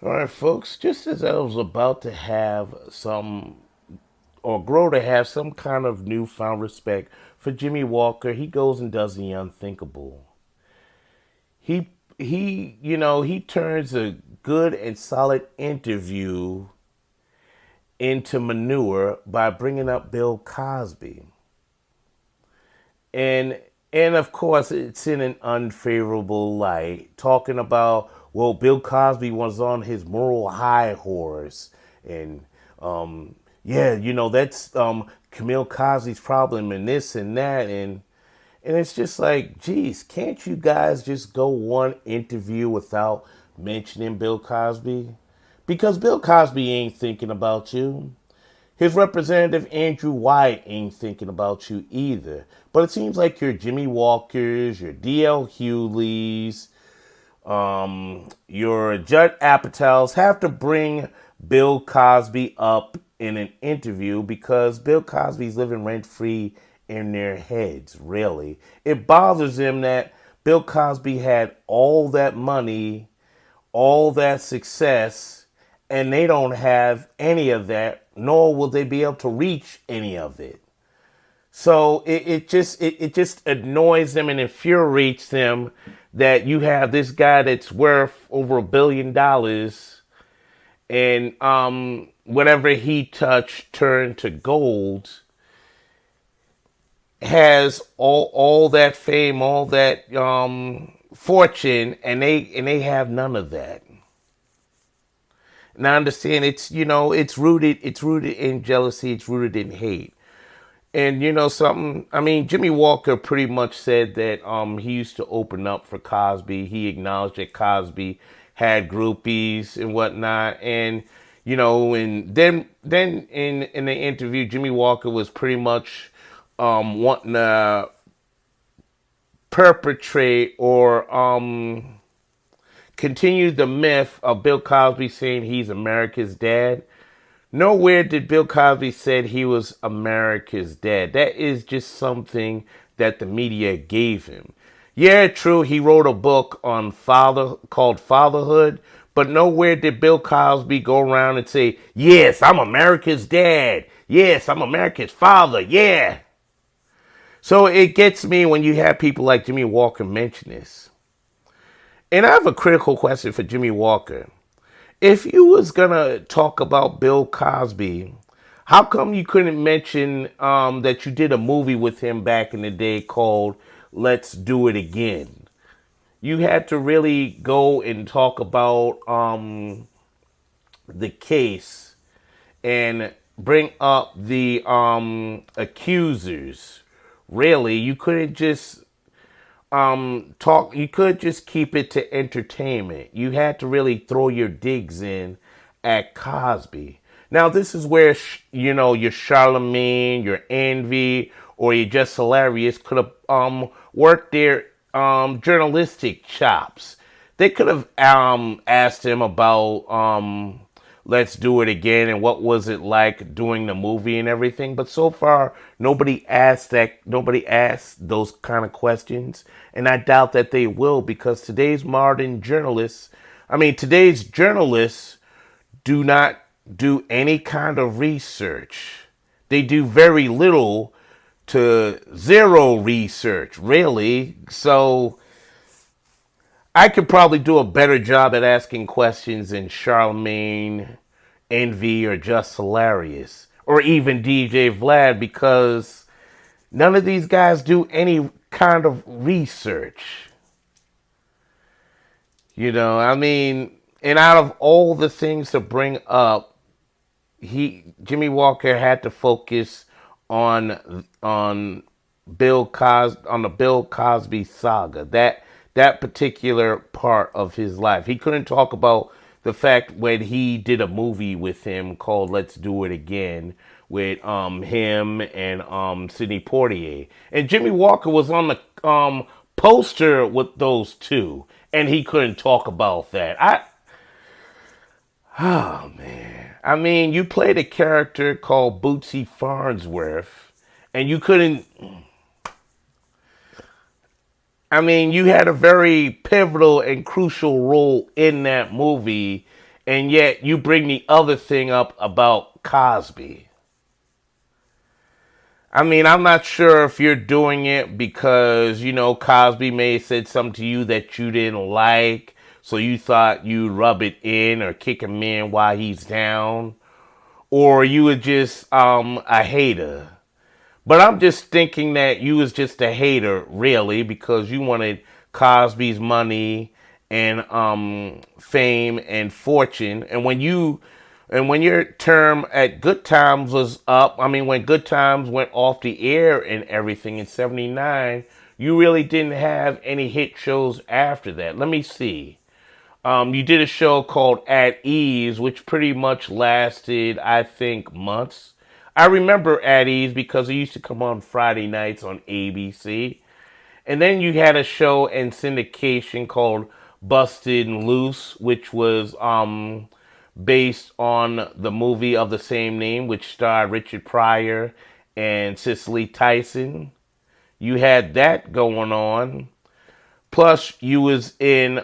All right, folks, just as I was about to have some, or grow to have some kind of newfound respect for Jimmy Walker, he goes and does the unthinkable. He turns a good and solid interview into manure by bringing up Bill Cosby. And and of course it's in an unfavorable light, talking about, well, Bill Cosby was on his moral high horse, and yeah, that's Camille Cosby's problem and this and that, and it's just like, geez, can't you guys just go one interview without mentioning Bill Cosby? Because Bill Cosby ain't thinking about you. His representative Andrew White ain't thinking about you either. But it seems like your Jimmy Walkers, your D.L. Hewleys, your Judd Apatows have to bring Bill Cosby up in an interview because Bill Cosby's living rent free in their heads, really. It bothers them that Bill Cosby had all that money, all that success, and they don't have any of that, nor will they be able to reach any of it. So it just annoys them and infuriates them that you have this guy that's worth over $1 billion, and whatever he touched turned to gold, has all that fame, all that fortune, and they have none of that. And I understand it's rooted in jealousy, it's rooted in hate. And something, I mean, Jimmy Walker pretty much said that he used to open up for Cosby. He acknowledged that Cosby had groupies and whatnot. And and then in the interview, Jimmy Walker was pretty much wanting to perpetrate or continue the myth of Bill Cosby saying he's America's dad. Nowhere did Bill Cosby said he was America's dad. That is just something that the media gave him. Yeah, true, he wrote a book on called Fatherhood, but nowhere did Bill Cosby go around and say, "Yes, I'm America's dad. Yes, I'm America's father." Yeah. So it gets me when you have people like Jimmy Walker mention this. And I have a critical question for Jimmy Walker. If you was gonna talk about Bill Cosby, how come you couldn't mention that you did a movie with him back in the day called "Let's Do It Again"? You had to really go and talk about the case and bring up the accusers. Really, you couldn't just talk. You could just keep it to entertainment. You had to really throw your digs in at Cosby. Now this is where your Charlemagne, your Envy, or your Just Hilarious could have worked their journalistic chops. They could have asked him about Let's Do It Again and what was it like doing the movie and everything. But so far, nobody asked that. Nobody asked those kind of questions, and I doubt that they will because today's journalists do not do any kind of research. They do very little to zero research, really. So I could probably do a better job at asking questions than Charlemagne, Envy, or Just Hilarious, or even DJ Vlad, because none of these guys do any kind of research. I mean, and out of all the things to bring up, Jimmy Walker had to focus on on the Bill Cosby saga. That particular part of his life. He couldn't talk about the fact when he did a movie with him called "Let's Do It Again" with him and Sidney Poitier. And Jimmy Walker was on the poster with those two, and he couldn't talk about that. Oh man. I mean, you played a character called Bootsy Farnsworth, and you couldn't. I mean, you had a very pivotal and crucial role in that movie, And yet you bring the other thing up about Cosby. I mean, I'm not sure if you're doing it because, Cosby may have said something to you that you didn't like, so you thought you'd rub it in or kick him in while he's down, or you were just a hater. But I'm just thinking that you was just a hater, really, because you wanted Cosby's money and fame and fortune. And when your term at Good Times was up, I mean, when Good Times went off the air and everything in '79, you really didn't have any hit shows after that. Let me see. You did a show called At Ease, which pretty much lasted, I think, months. I remember At Ease because it used to come on Friday nights on ABC. And then you had a show in syndication called Busted and Loose, which was based on the movie of the same name, which starred Richard Pryor and Cicely Tyson. You had that going on. Plus, you was in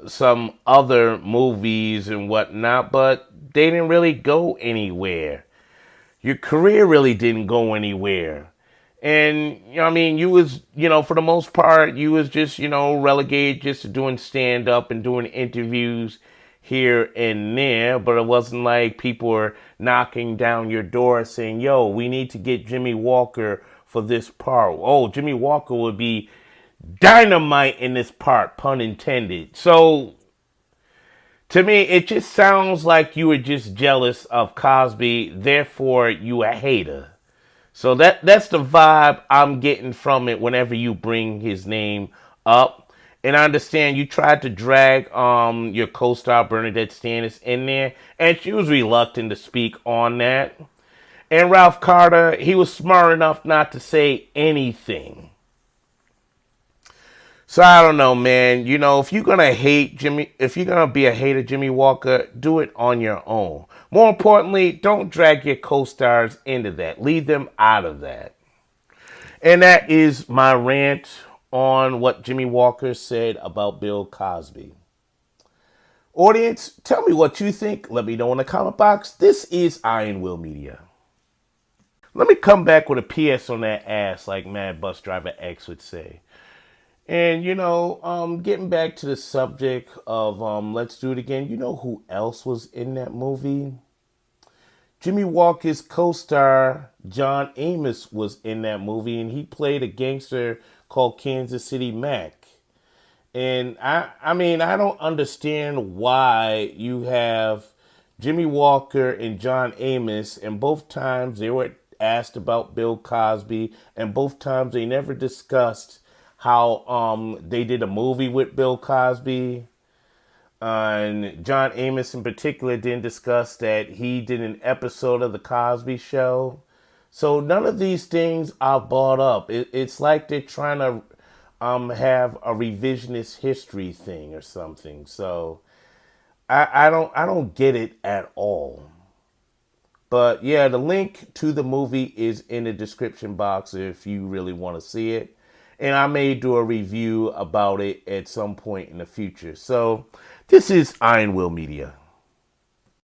some other movies and whatnot, but they didn't really go anywhere. Your career really didn't go anywhere. And, I mean, you was, for the most part, you was just, relegated just to doing stand-up and doing interviews here and there, but it wasn't like people were knocking down your door saying, yo, we need to get Jimmy Walker for this part. Oh, Jimmy Walker would be dynamite in this part, pun intended. So to me, it just sounds like you were just jealous of Cosby, therefore you a hater. So that's the vibe I'm getting from it whenever you bring his name up. And I understand you tried to drag your co-star Bernadette Stannis in there, and she was reluctant to speak on that. And Ralph Carter, he was smart enough not to say anything. So I don't know, man. If you're gonna hate Jimmy, if you're gonna be a hater, Jimmy Walker, do it on your own. More importantly, don't drag your co-stars into that. Leave them out of that. And that is my rant on what Jimmy Walker said about Bill Cosby. Audience, tell me what you think. Let me know in the comment box. This is Iron Will Media. Let me come back with a PS on that ass, like Mad Bus Driver X would say. And, getting back to the subject of Let's Do It Again, you know who else was in that movie? Jimmy Walker's co-star, John Amos, was in that movie, and he played a gangster called Kansas City Mac. And, I mean, I don't understand why you have Jimmy Walker and John Amos, and both times they were asked about Bill Cosby, and both times they never discussed how they did a movie with Bill Cosby. And John Amos in particular didn't discuss that he did an episode of The Cosby Show. So none of these things are brought up. It's like they're trying to have a revisionist history thing or something. So I don't get it at all. But yeah, the link to the movie is in the description box if you really want to see it. And I may do a review about it at some point in the future. So this is Iron Will Media.